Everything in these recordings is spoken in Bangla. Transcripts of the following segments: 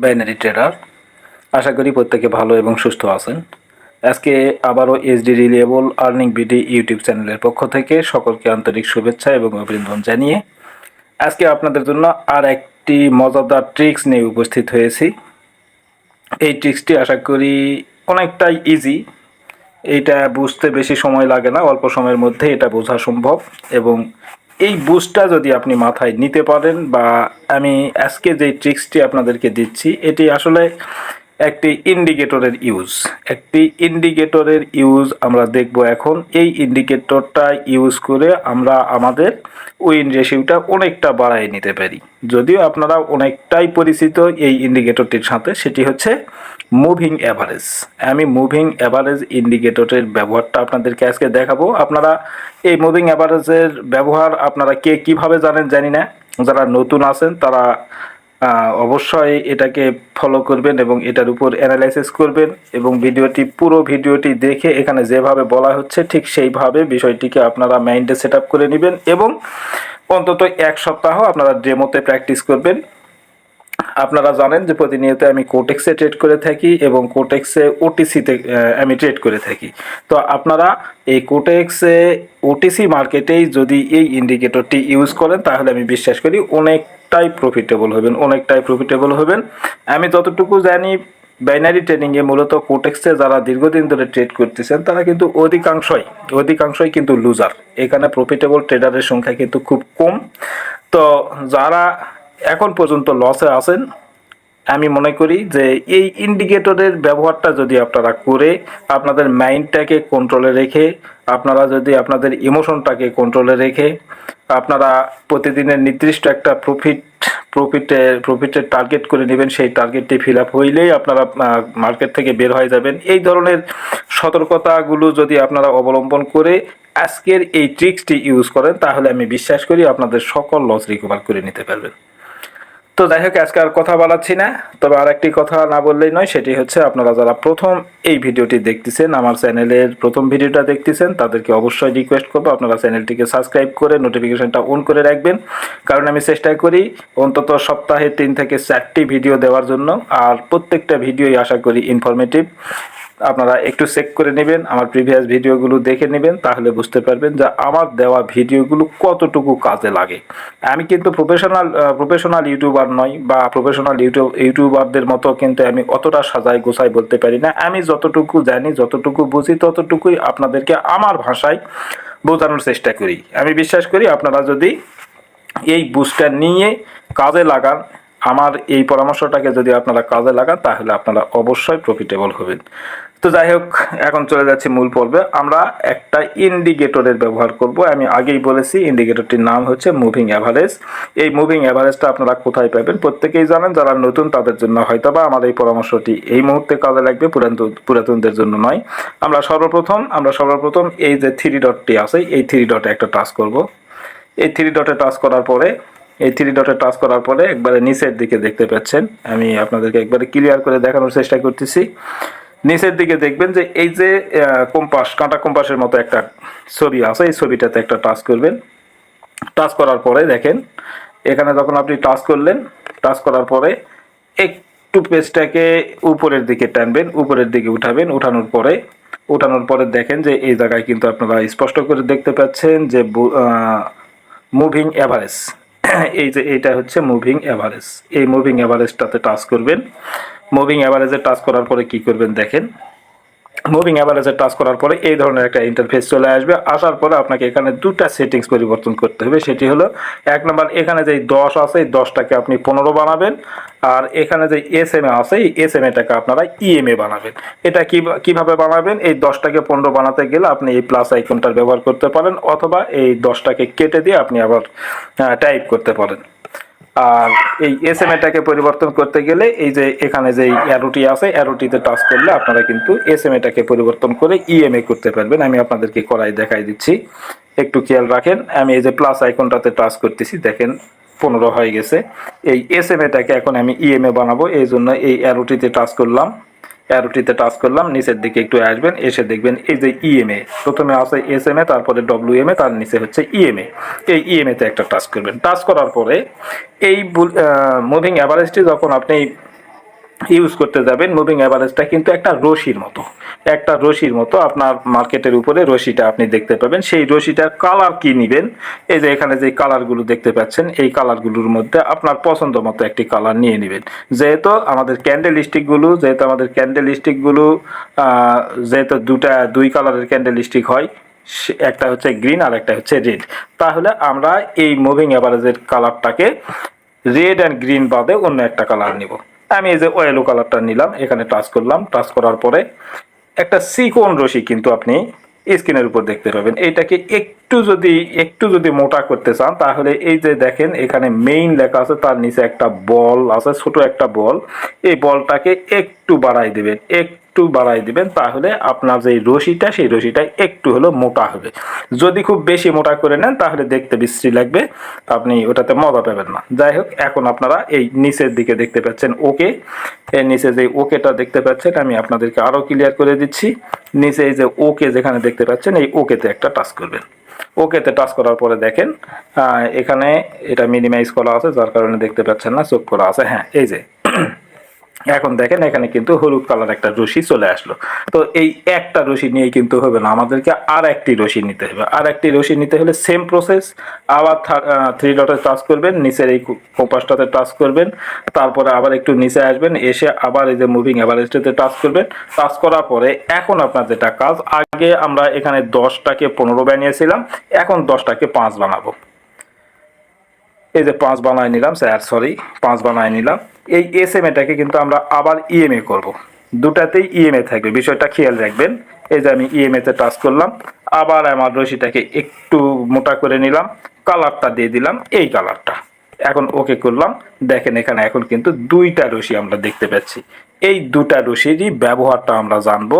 Binary tedder. আশা করি প্রত্যেকে ভালো এবং সুস্থ আছেন। আজকে আবারও SD reliable earning BD YouTube চ্যানেলের পক্ষ থেকে সকলকে আন্তরিক শুভেচ্ছা এবং অভিনন্দন জানিয়ে আজকে আপনাদের জন্য আর একটি মজাদার ট্রিক্স নিয়ে উপস্থিত হয়েছি। এই ট্রিক্সটি আশা করি অনেকটাই ইজি। এইটা বুঝতে বেশি সময় লাগে না, অল্প সময়ের মধ্যে এটা বোঝা সম্ভব। এবং এই বুস্টটা যদি আপনি মাথায় নিতে পারেন, বা আমি আজকে যে ট্রিক্সটি আপনাদেরকে দিচ্ছি এটি আসলে একটি ইন্ডিকেটরের ইউজ আমরা দেখব এখন। এই ইন্ডিকেটরটা ইউজ করে আমরা আমাদের উইন রেশিওটা অনেকটা বাড়ায় নিতে পারি। যদিও আপনারা অনেকটাই পরিচিত এই ইন্ডিকেটরটির সাথে, সেটি হচ্ছে মুভিং অ্যাভারেজ। আমি মুভিং অ্যাভারেজ ইন্ডিকেটরের ব্যবহারটা আপনাদেরকে আজকে দেখাবো। আপনারা এই মুভিং অ্যাভারেজের ব্যবহার আপনারা কে কীভাবে জানেন জানি না। যারা নতুন আছেন তারা অবশ্যই এটাকে ফলো করবেন এবং এটার উপর অ্যানালাইসিস করবেন, এবং পুরো ভিডিওটি দেখে এখানে যেভাবে বলা হচ্ছে ঠিক সেইভাবে বিষয়টিকে আপনারা মাইন্ডে সেট আপ করে নেবেন এবং অন্তত এক সপ্তাহ আপনারা ডেমোতে প্র্যাকটিস করবেন। আপনারা জানেন যে প্রতিনিয়ত আমি কোটেক্সে ট্রেড করে থাকি এবং কোটেক্সে ওটিসিতে আমি ট্রেড করে থাকি। তো আপনারা এই কোটেক্সে ওটিসি মার্কেটেই যদি এই ইন্ডিকেটরটি ইউজ করেন তাহলে আমি বিশ্বাস করি অনেকটাই প্রফিটেবল হবেন। আমি যতটুকু জানি বাইনারি ট্রেডিংয়ে মূলত কোটেক্সে যারা দীর্ঘদিন ধরে ট্রেড করতেছেন তারা কিন্তু অধিকাংশই কিন্তু লুজার। এখানে প্রফিটেবল ট্রেডারের সংখ্যা কিন্তু খুব কম। তো যারা এখন পর্যন্ত লসে আছেন, আমি মনে করি যে এই ইন্ডিকেটরের ব্যবহারটা যদি আপনারা করে আপনাদের মাইন্ডটাকে কন্ট্রোলে রেখে, আপনারা যদি আপনাদের ইমোশনটাকে কন্ট্রোলে রেখে আপনারা প্রতিদিনের নির্দিষ্ট একটা প্রফিটের টার্গেট করে নেবেন, সেই টার্গেটটি ফিল আপ হইলেই আপনারা মার্কেট থেকে বের হয়ে যাবেন। এই ধরনের সতর্কতাগুলো যদি আপনারা অবলম্বন করে আজকের এই ট্রিক্সটি ইউজ করেন তাহলে আমি বিশ্বাস করি আপনাদের সকল লস রিকভার করে নিতে পারবেন। তো যাই হোক, আজকে আর কথা বাড়াচ্ছি না, তবে আর একটি কথা না বললেই নয়, সেটি হচ্ছে আপনারা যারা প্রথম এই ভিডিওটি দেখতেছেন, আমার চ্যানেলের প্রথম ভিডিওটা দেখতেছেন, তাদেরকে অবশ্যই রিকোয়েস্ট করবো আপনারা চ্যানেলটিকে সাবস্ক্রাইব করে নোটিফিকেশনটা অন করে রাখবেন। কারণ আমি চেষ্টা করি অন্তত সপ্তাহে 3 থেকে 4টি ভিডিও দেওয়ার জন্য, আর প্রত্যেকটা ভিডিওই আশা করি ইনফরমেটিভ। আপনারা একটু চেক করে নেবেন, আমার প্রিভিয়াস ভিডিওগুলো দেখে নেবেন, তাহলে বুঝতে পারবেন যে আমার দেওয়া ভিডিওগুলো কতটুকু কাজে লাগে। আমি কিন্তু প্রফেশনাল ইউটিউবার নই, বা প্রফেশনাল ইউটিউবারদের মতো কিন্তু আমি অতটা সাজাই গোছাই বলতে পারি না। আমি যতটুকু জানি, যতটুকু বুঝি, ততটুকুই আপনাদেরকে আমার ভাষায় বোঝানোর চেষ্টা করি। আমি বিশ্বাস করি আপনারা যদি এই বুস্টার নিয়ে কাজে লাগান, আমার এই পরামর্শটাকে যদি আপনারা কাজে লাগান, তাহলে আপনারা অবশ্যই প্রফিটেবল হবেন। তো যাই হোক, এখন চলে যাচ্ছি মূল পর্বে। আমরা একটা ইন্ডিকেটরের ব্যবহার করব। আমি আগেই বলেছি ইন্ডিকেটরটির নাম হচ্ছে মুভিং অ্যাভারেজ। এই মুভিং অ্যাভারেজটা আপনারা কোথায় পাবেন প্রত্যেকেই জানেন, যারা নতুন তাদের জন্য হয়তোবা আমার এই পরামর্শটি এই মুহূর্তে কাজে লাগবে, পুরাতনদের জন্য নয়। আমরা সর্বপ্রথম এই যে 3 ডটটি আছে, এই 3 ডটে একটা টাচ করব। এই 3 ডটে টাচ করার পরে একবারে নিচের দিকে দেখতে পাচ্ছেন, আমি আপনাদেরকে একবারে ক্লিয়ার করে দেখানোর চেষ্টা করতেছি। নিচের দিকে দেখবেন যে এই যে কাঁটা কম্পাসের মতো একটা ছবি আছে, এই ছবিটাতে একটা টাচ করবেন। টাচ করার পরে দেখেন এখানে যখন আপনি টাচ করার পরে একটু পেজটাকে উপরের দিকে টানবেন, উপরের দিকে উঠানোর পরে দেখেন যে এই জায়গায় কিন্তু আপনারা স্পষ্ট করে দেখতে পাচ্ছেন যে মুভিং অ্যাভারেজ। এই যে এইটা হচ্ছে মুভিং অ্যাভারেজ। এই মুভিং অ্যাভারেজটাতে টাচ করবেন। মুভিং অ্যাভারেজে টাচ করার পরে কি করবেন দেখেন, মুভিং অ্যাভারেজে টাচ করার পরে এই ধরনের একটা ইন্টারফেস চলে আসবে। আসার পরে আপনাকে এখানে দুটা সেটিংস পরিবর্তন করতে হবে। সেটি হলো, 1 নম্বর, এখানে যে 10 আছে এই 10টাকে আপনি 15 বানাবেন, আর এখানে যে SMA আছে এই SMAটাকে আপনারা EMA বানাবেন। এটা কিভাবে বানাবেন? এই 10টাকে 15 বানাতে গেলে আপনি এই প্লাস আইকনটার ব্যবহার করতে পারেন, অথবা এই 10টাকে কেটে দিয়ে আপনি আবার টাইপ করতে পারেন। আর এই SMAটাকে পরিবর্তন করতে গেলে এই যে এখানে যে অ্যারোটি আছে, অ্যারোটিতে টাচ করলে আপনারা কিন্তু SMAটাকে পরিবর্তন করে EMA করতে পারবেন। আমি আপনাদেরকে করাই দেখাই দিচ্ছি, একটু খেয়াল রাখেন। আমি এই যে প্লাস আইকনটাতে টাচ করতেছি, দেখেন 15 হয়ে গেছে। এই SMAটাকে এখন আমি EMA বানাবো, এই জন্য এই অ্যারোটিতে টাচ করলাম। নিচের দিকে একটু আসবেন, এসে দেখবেন এই যে EMA, প্রথমে আছে SMA, তারপরে WMA, তার নিচে হচ্ছে EMA। এই EMA-তে একটা টাচ করবেন। টাচ করার পরে এই মুভিং অ্যাভারেজটি যখন আপনি ইউজ করতে যাবেন, মুভিং অ্যাভারেজটা কিন্তু একটা রশির মতো আপনার মার্কেটের উপরে রশিটা আপনি দেখতে পাবেন। সেই রশিটার কালার কি নেবেন, এই যে এখানে যে কালারগুলো দেখতে পাচ্ছেন, এই কালারগুলোর মধ্যে আপনার পছন্দ মতো একটি কালার নিয়ে নেবেন। যেহেতু আমাদের ক্যান্ডেল স্টিকগুলো যেহেতু দুই কালারের ক্যান্ডেল স্টিক হয়, একটা হচ্ছে গ্রিন আর একটা হচ্ছে রেড, তাহলে আমরা এই মুভিং অ্যাভারেজের কালারটাকে রেড অ্যান্ড গ্রিন বাদে অন্য একটা কালার নিব। আমি এই যে ওয়েলো কালারটা নিলাম, এখানে টাচ করলাম, টাচ করার পরে একটা সিকোন রশি কিন্তু আপনি স্ক্রিনের উপর দেখতে পাবেন। এইটাকে একটু যদি মোটা করতে চান, তাহলে এই যে দেখেন এখানে মেইন লেখা আছে, তার নিচে একটা বল আছে, ছোট একটা বল, এই বলটাকে একটু বাড়াই দিবেন, তাহলে আপনার যে রশিটা, সেই রশিটা একটু হলো মোটা হবে। যদি খুব বেশি মোটা করে নেন তাহলে দেখতে বিশ্রী লাগবে, আপনি ওটাতে মজা পাবেন না। যাই হোক, এখন আপনারা এই নিচের দিকে দেখতে পাচ্ছেন ওকে, এর নিচে যে ওকেটা দেখতে পাচ্ছেন, আমি আপনাদেরকে আরো ক্লিয়ার করে দিচ্ছি। নিচে এই যে ওকে যেখানে দেখতে পাচ্ছেন, এই ওকেতে একটা টাচ করবেন। ওকেতে টাচ করার পরে দেখেন এখানে এটা মিনিমাইজ করা আছে, যার কারণে দেখতে পাচ্ছেন না, চোখ করা আছে। হ্যাঁ, এই যে এখন দেখেন এখানে কিন্তু হলুদ কালার একটা রশি চলে আসলো। তো এই একটা রশি নিয়ে কিন্তু হবে না, আমাদেরকে আর একটি রশি নিতে হবে। আর একটি রশি নিতে হলে সেম প্রসেস, আবার থ্রি ডটে টাচ করবেন, নিচের এই কম্পাসটাতে টাচ করবেন, তারপরে আবার একটু নিচে আসবেন, এসে আবার এই যে মুভিং অ্যাভারেজটাতে টাচ করবেন। টাচ করার পরে এখন আপনার যেটা কাজ, আগে আমরা এখানে 10টাকে 15 বানিয়েছিলাম, এখন 10টাকে 5 বানাবো। এই যে 5 বানায় নিলাম, সরি 5 বানায় নিলাম। এই এসএমএটাকে কিন্তু আমরা আবার ইএমএ করব, দুটাতেই ইএমএ থাকবে, বিষয়টা খেয়াল রাখবেন। এই যে আমি ইএমএ তে টাচ করলাম, আবার আমার রশিটাকে একটু মোটা করে নিলাম, কালারটা দিয়ে দিলাম এই কালারটা, এখন ওকে করলাম। দেখেন এখানে এখন কিন্তু দুইটা রশি আমরা দেখতে পাচ্ছি। এই দুটা রশিরই ব্যবহারটা আমরা জানবো,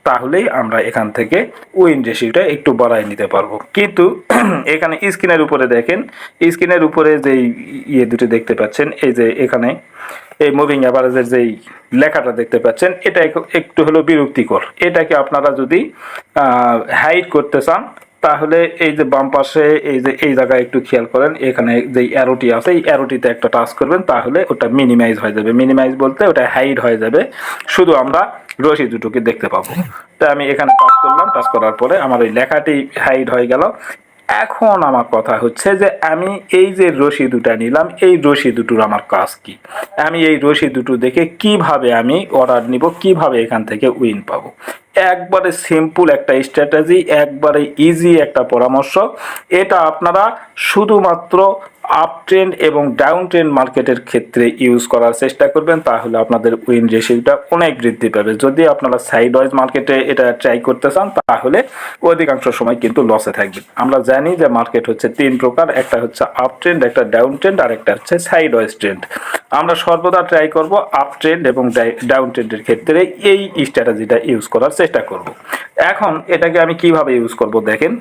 তাহলেই আমরা এখান থেকে উইন রেশিওটা একটু বাড়াই নিতে পারবো। কিন্তু এখানে স্ক্রিনের উপরে দেখেন, স্ক্রিনের উপরে যেই দুটো দেখতে পাচ্ছেন, এই যে এখানে এই মুভিং অ্যাভারেজের যেই লেখাটা দেখতে পাচ্ছেন, এটা একটু হলো বিরক্তিকর। এটাকে আপনারা যদি হাইড করতে চান, তাহলে এই যে বাম পাশে এই যে এই জায়গায় একটু খেয়াল করেন, এখানে যে অ্যারোটি আছে, এই অ্যারোটিতে একটা টাচ করবেন, তাহলে ওটা মিনিমাইজ হয়ে যাবে। মিনিমাইজ বলতে ওটা হাইড হয়ে যাবে, শুধু আমরা রশি দুটোকে দেখতে পাবো। তাই আমি এখানে টাচ করলাম, টাচ করার পরে আমার ওই লেখাটি হাইড হয়ে গেল। এখন আমার কথা হচ্ছে যে আমি এই যে রশি দুটা নিলাম, এই রশি দুটোর আমার কাজ কি, আমি এই রশি দুটো দেখে কিভাবে আমি অর্ডার নিব, কিভাবে এখান থেকে উইন পাবো। একবারে সিম্পল একটা স্ট্র্যাটেজি, একবারে ইজি একটা পরামর্শ। এটা আপনারা শুধুমাত্র আপ ট্রেন্ড এবং ডাউন ট্রেন্ড মার্কেটের ক্ষেত্রে ইউজ করার চেষ্টা করবেন, তাহলে আপনাদের উইন রেশিওটা অনেক বৃদ্ধি পাবে। যদি আপনারা সাইড ওয়াইজ মার্কেটে এটা ট্রাই করতে চান, তাহলে অধিকাংশ সময় কিন্তু লসে থাকবেন। আমরা জানি যে মার্কেট হচ্ছে 3 প্রকার, একটা হচ্ছে আপ ট্রেন্ড, একটা ডাউন ট্রেন্ড, আর একটা হচ্ছে সাইড ওয়াইজ ট্রেন্ড। আমরা সর্বদা ট্রাই করব আপ ট্রেন্ড এবং ডাউন ট্রেন্ডের ক্ষেত্রে এই স্ট্র্যাটেজিটা ইউজ করার চেষ্টা করব। এখন এটাকে আমি কিভাবে ইউজ করব দেখেন,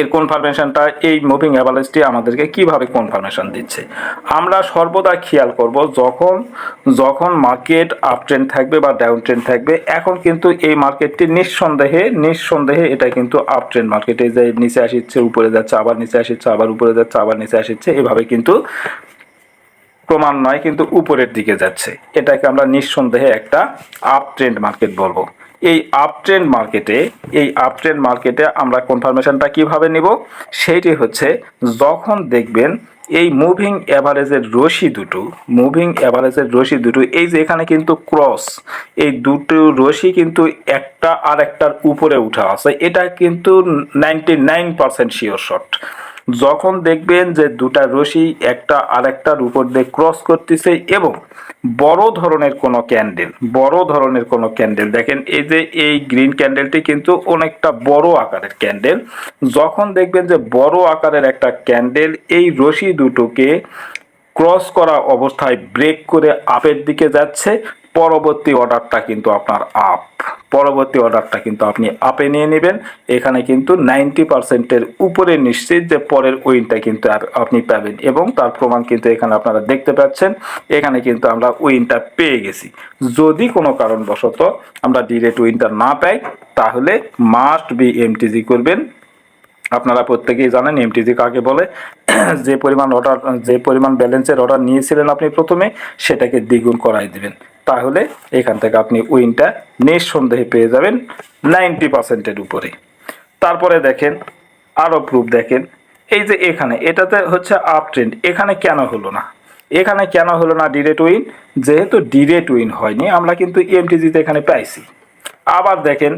এর কনফার্মেশনটা এই মুভিং অ্যাভারেজটি আমাদেরকে কিভাবে কনফার্মেশন দিচ্ছে। আমরা সর্বদা খেয়াল করব, যখন মার্কেট আপ ট্রেন্ড থাকবে বা ডাউন ট্রেন্ড থাকবে, এখন কিন্তু এই মার্কেটটি নিঃসন্দেহে এটা কিন্তু আপ ট্রেন্ড মার্কেটে, যে নিচে আসছে উপরে যাচ্ছে, আবার নিচে আসছে আবার উপরে যাচ্ছে, আবার নিচে আসছে, এভাবে কিন্তু ক্রমান্বয়ে কিন্তু উপরের দিকে যাচ্ছে। এটাকে আমরা নিঃসন্দেহে একটা আপ ট্রেন্ড মার্কেট বলবো। এই আপ ট্রেন্ড মার্কেটে আমরা কনফার্মেশনটা কিভাবে নিব, সেইটি হচ্ছে যখন দেখবেন এই মুভিং অ্যাভারেজের রশি দুটো এই যে এখানে কিন্তু ক্রস, এই দুটো রশি কিন্তু একটা আর একটার উপরে উঠা আছে, এটা কিন্তু 99% শিওর শট। যখন দেখবেন যে দুটা রশি একটা আরেকটার উপর দিয়ে ক্রস করতেছে এবং বড় ধরনের কোনো ক্যান্ডেল দেখেন, এই যে এই গ্রিন ক্যান্ডেলটি কিন্তু অনেকটা বড় আকারের ক্যান্ডেল। যখন দেখবেন যে বড় আকারের একটা ক্যান্ডেল এই রশি দুটোকে ক্রস করা অবস্থায় ব্রেক করে আপের দিকে যাচ্ছে, পরবর্তী অর্ডারটা কিন্তু আপনি আপে নিয়ে নেবেন। এখানে কিন্তু 90%-এর উপরে নিশ্চিত যে পরের উইনটা কিন্তু আপনি পাবেন, এবং তার প্রমাণ কিন্তু এখানে আপনারা দেখতে পাচ্ছেন। এখানে কিন্তু আমরা উইনটা পেয়ে গেছি। যদি কোনো কারণবশত আমরা ডিরেক্ট উইনটা না পাই, তাহলে মাস্ট বি এমটিজি করবেন। আপনারা প্রত্যেকেই জানেন এমটিজি কাকে বলে। যে পরিমাণ ব্যালেন্সের অর্ডার নিয়েছিলেন আপনি প্রথমে, সেটাকে দ্বিগুণ করাই দিবেন। তাহলে এখান থেকে আপনি উইনটা নিঃসন্দেহে পেয়ে যাবেন 90%-এর উপরে। তারপরে দেখেন আরও প্রুফ দেখেন, এই যে এখানে এটাতে হচ্ছে আপ ট্রেন্ড, এখানে কেন হলো না, এখানে কেন হলো না ডিরেক্ট উইন? যেহেতু ডিরেক্ট উইন হয়নি, আমরা কিন্তু এমটিজিতে এখানে পাইছি। আবার দেখেন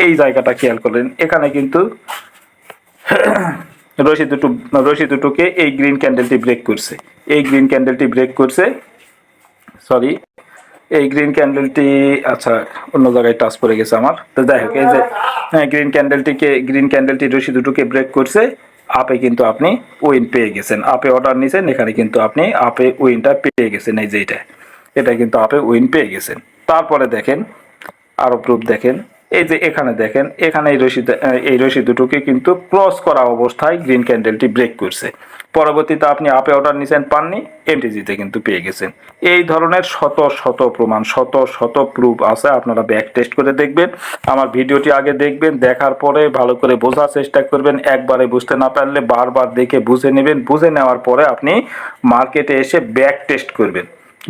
এই জায়গাটা খেয়াল করলেন, এখানে কিন্তু রশি দুটোকে এই গ্রিন ক্যান্ডেলটি ব্রেক করছে, এই গ্রিন ক্যান্ডেলটি ব্রেক করছে, সরি এই গ্রিন ক্যান্ডেলটি আচ্ছা অন্য জায়গায় টাচ করে গেছে আমার, তো যাই হোক এই যে গ্রিন ক্যান্ডেলটি রশি দুটোকে ব্রেক করছে, আপে কিন্তু আপনি উইন পেয়ে গেছেন, আপে অর্ডার নিছেন, এখানে কিন্তু আপনি আপে উইনটা পেয়ে গেছেন, এই যে এটা কিন্তু আপে উইন পেয়ে গেছেন। তারপরে দেখেন আরো প্রুফ দেখেন, এই যে এখানে দেখেন, এখানে এই রশি দুটোকে কিন্তু ক্রস করা অবস্থায় গ্রিন ক্যান্ডেলটি ব্রেক করছে, পরবর্তীতে আপনি আপে অর্ডার নিছেন পাননি, এমটিজিতে কিন্তু পেয়ে গেছেন। এই ধরনের শত শত প্রমাণ, শত শত প্রুফ আছে, আপনারা ব্যাক টেস্ট করে দেখবেন, আমার ভিডিওটি আগে দেখবেন, দেখার পরে ভালো করে বোঝার চেষ্টা করবেন, একবারে বুঝতে না পারলে বারবার দেখে বুঝে নেবেন, বুঝে নেওয়ার পরে আপনি মার্কেটে এসে ব্যাক টেস্ট করবেন,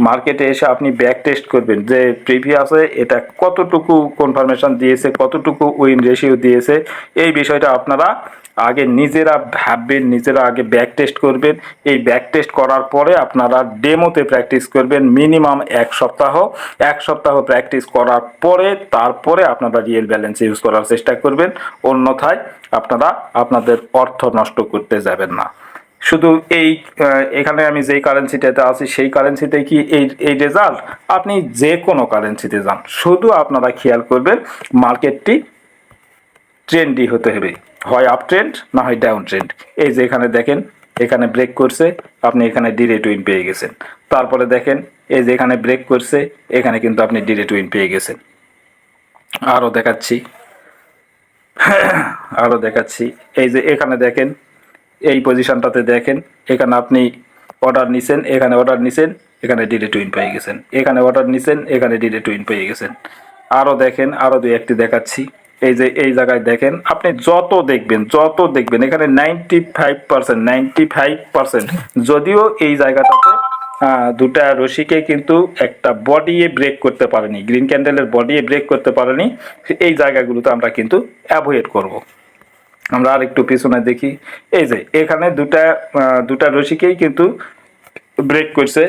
মার্কেটে এসে আপনি ব্যাক টেস্ট করবেন যে প্রিভিয়াসে এটা কতটুকু কনফার্মেশন দিয়েছে, কতটুকু উইন রেশিও দিয়েছে, এই বিষয়টা আপনারা আগে নিজেরা ভাববেন, নিজেরা আগে ব্যাক টেস্ট করবেন। এই ব্যাক টেস্ট করার পরে আপনারা ডেমোতে প্র্যাকটিস করবেন মিনিমাম এক সপ্তাহ প্র্যাকটিস করার পরে তারপরে আপনারা রিয়েল ব্যালেন্স ইউজ করার চেষ্টা করবেন, অন্যথায় আপনারা আপনাদের অর্থ নষ্ট করতে যাবেন না। শুধু এখানে আমি যেই কারেন্সিটাতে আছি সেই কারেন্সিতে কি এই রেজাল্ট? আপনি যে কোনো কারেন্সিতে যান, শুধু আপনারা খেয়াল করবেন মার্কেটটি ট্রেন্ডই হতে হবে, হয় আপ ট্রেন্ড না হয় ডাউন ট্রেন্ড। এই যে এখানে দেখেন, এখানে ব্রেক করছে, আপনি এখানে ডিরেক্ট উইন পেয়ে গেছেন। তারপরে দেখেন এই যে এখানে ব্রেক করছে, এখানে কিন্তু আপনি ডিরেক্ট উইন পেয়ে গেছেন। আরও দেখাচ্ছি, এই যে এখানে দেখেন, এই পজিশনটাতে দেখেন, এখানে আপনি অর্ডার নিছেন, এখানে অর্ডার নিছেন, এখানে ডিরেক্ট উইন পেয়ে গেছেন, এখানে অর্ডার নিছেন, এখানে ডিরেক্ট উইন পেয়ে গেছেন। আরও দেখেন, আরও দুই একটি দেখাচ্ছি, এই যে এই জায়গায় দেখেন, আপনি যত দেখবেন এখানে 95%, যদিও এই জায়গাটাতে দুটা রশিকে কিন্তু একটা বডিয়ে ব্রেক করতে পারেনি, গ্রিন ক্যান্ডেলের বডিয়ে ব্রেক করতে পারেনি, এই জায়গাগুলোতে আমরা কিন্তু অ্যাভয়েড করব। আমরা আর একটু পিছনে দেখি, এই যে এখানে দুটা রশিকেই কিন্তু ব্রেক করছে,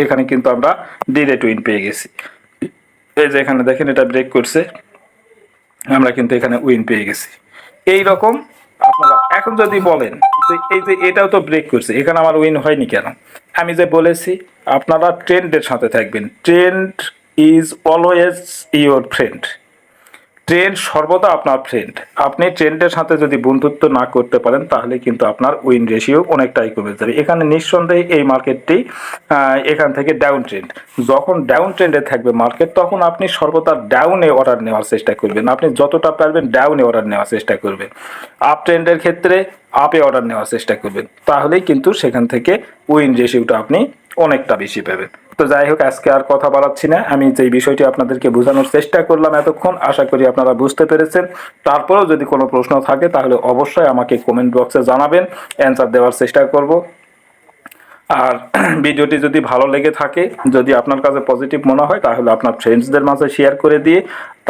এখানে কিন্তু আমরা ডিরেক্ট উইন পেয়ে গেছি। এই যে এখানে দেখেন এটা ব্রেক করছে, আমরা কিন্তু এখানে উইন পেয়ে গেছি। এই রকম আপনারা এখন যদি বলেন যে এই যে এটাও তো ব্রেক করছে, এখানে আমার উইন হয়নি কেন? আমি যে বলেছি আপনারা ট্রেন্ডের সাথে থাকবেন, trend is always your friend, trend সর্বদা আপনার ফ্রেন্ড। আপনি ট্রেন্ডের সাথে যদি বন্ধুত্ব না করতে পারেন তাহলে কিন্তু আপনার উইন রেশিও অনেকটাই কমে যাবে। এখানে নিঃসন্দেহে এই মার্কেটটি এখান থেকে ডাউন ট্রেন্ড, যখন ডাউন ট্রেন্ডে থাকবে মার্কেট তখন আপনি সর্বদা ডাউনে অর্ডার নেওয়ার চেষ্টা করবেন, আপনি যতটা পারবেন ডাউনে অর্ডার নেওয়ার চেষ্টা করবেন, আপ ট্রেন্ডের ক্ষেত্রে আপে অর্ডার নেওয়ার চেষ্টা করবেন, তাহলেই কিন্তু সেখান থেকে উইন রেশিওটা আপনি অনেকটা বেশি পাবেন। তো যাই হোক, আজকে আর কথা বাড়াচ্ছি না, আমি যে বিষয়টি আপনাদেরকে বোঝানোর চেষ্টা করলাম এতক্ষণ, আশা করি আপনারা বুঝতে পেরেছেন। তারপরেও যদি কোনো প্রশ্ন থাকে তাহলে অবশ্যই আমাকে কমেন্ট বক্সে জানাবেন, অ্যান্সার দেওয়ার চেষ্টা করব। আর ভিডিওটি যদি ভালো লেগে থাকে, যদি আপনার কাছে পজিটিভ মনে হয় তাহলে আপনার ফ্রেন্ডসদের মাঝে শেয়ার করে দিয়ে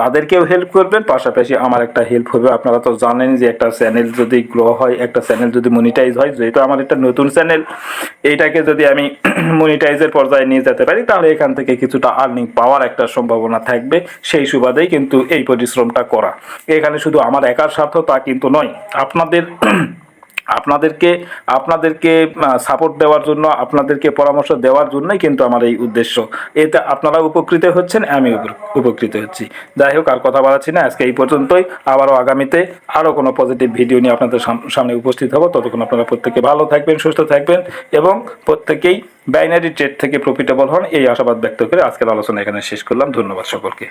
তাদেরকেও হেল্প করবেন, পাশাপাশি আমার একটা হেল্প হবে। আপনারা তো জানেন যে একটা চ্যানেল যদি গ্রো হয়, একটা চ্যানেল যদি মনিটাইজ হয়, যেহেতু আমার একটা নতুন চ্যানেল, এইটাকে যদি আমি মনিটাইজের পর্যায়ে নিয়ে যেতে পারি তাহলে এখান থেকে কিছুটা আর্নিং পাওয়ার একটা সম্ভাবনা থাকবে, সেই সুবাদেই কিন্তু এই পরিশ্রমটা করা। এখানে শুধু আমার একার স্বার্থ তা কিন্তু নয়, আপনাদেরকে সাপোর্ট দেওয়ার জন্য, আপনাদেরকে পরামর্শ দেওয়ার জন্যই কিন্তু আমার এই উদ্দেশ্য। এতে আপনারা উপকৃত হচ্ছেন, আমি উপকৃত হচ্ছি। যাই হোক, আর কথা বাড়াচ্ছি না, আজকে এই পর্যন্তই। আবারও আগামীতে আরও কোনো পজিটিভ ভিডিও নিয়ে আপনাদের সামনে উপস্থিত হব। ততক্ষণ আপনারা প্রত্যেকে ভালো থাকবেন, সুস্থ থাকবেন এবং প্রত্যেকেই বাইনারি ট্রেড থেকে প্রফিটেবল হন, এই আশাবাদ ব্যক্ত করে আজকের আলোচনা এখানে শেষ করলাম। ধন্যবাদ সকলকে।